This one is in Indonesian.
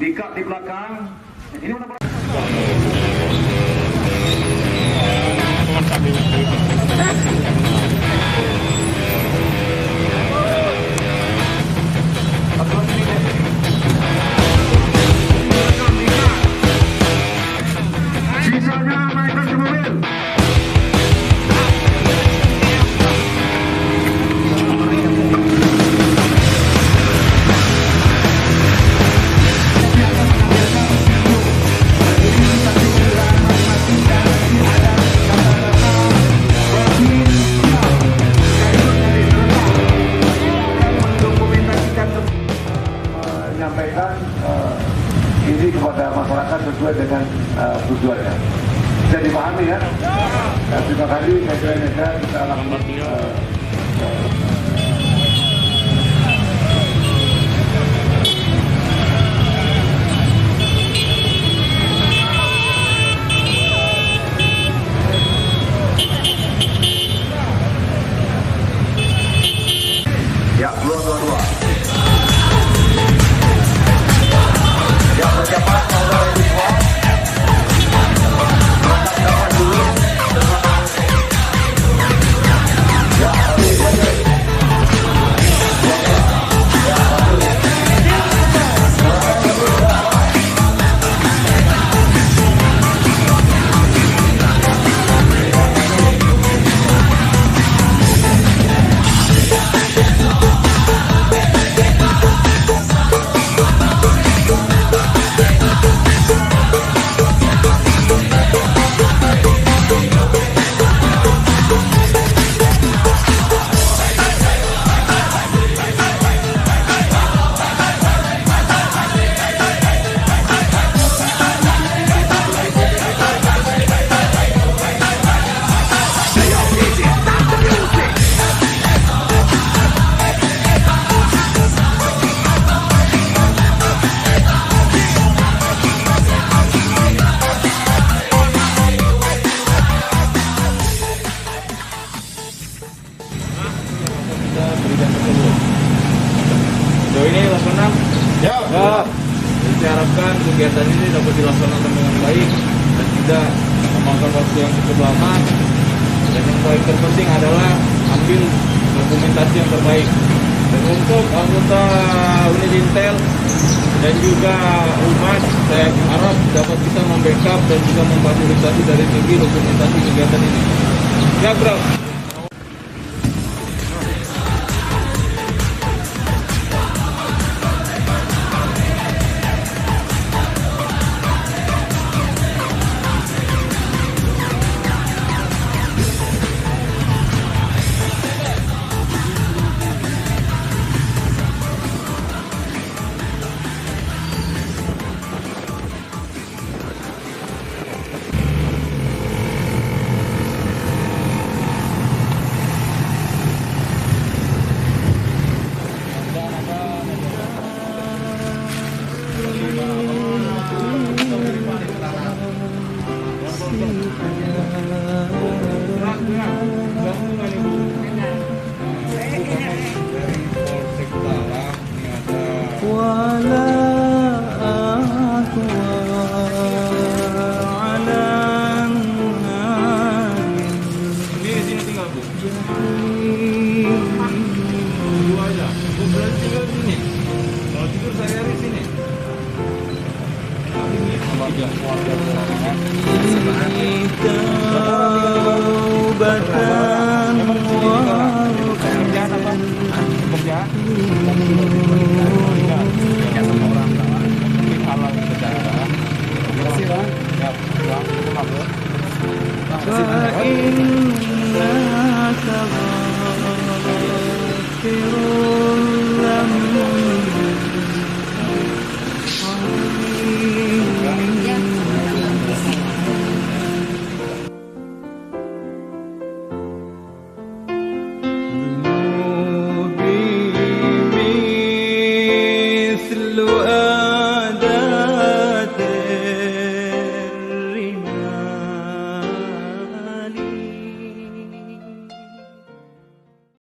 Diikat di belakang. Ini mana? Sisanya naikkan ke mobil. Menyampaikan ini kepada masyarakat sesuai dengan tujuannya. Bisa dipahami ya? Terima kasih. Saya kira kita lakukan. Ya, dua. Yang bercepat saudara siswa. Dapat dulu. Ya, Sejauh ini laksanakan. Ya. Saya harapkan kegiatan ini dapat dilaksanakan dengan baik dan tidak memakan waktu yang cukup lama. Dan yang paling terpenting adalah ambil dokumentasi yang terbaik. Dan untuk anggota unit Intel dan juga Humas, saya harap dapat bisa membackup dan juga memfasilitasi dari segi dokumentasi kegiatan ini. Ya, bro. tidak semua orang salah, tapi halal negara. Terima kasih bang. Ya, bang, itu maksud. فإنك غافر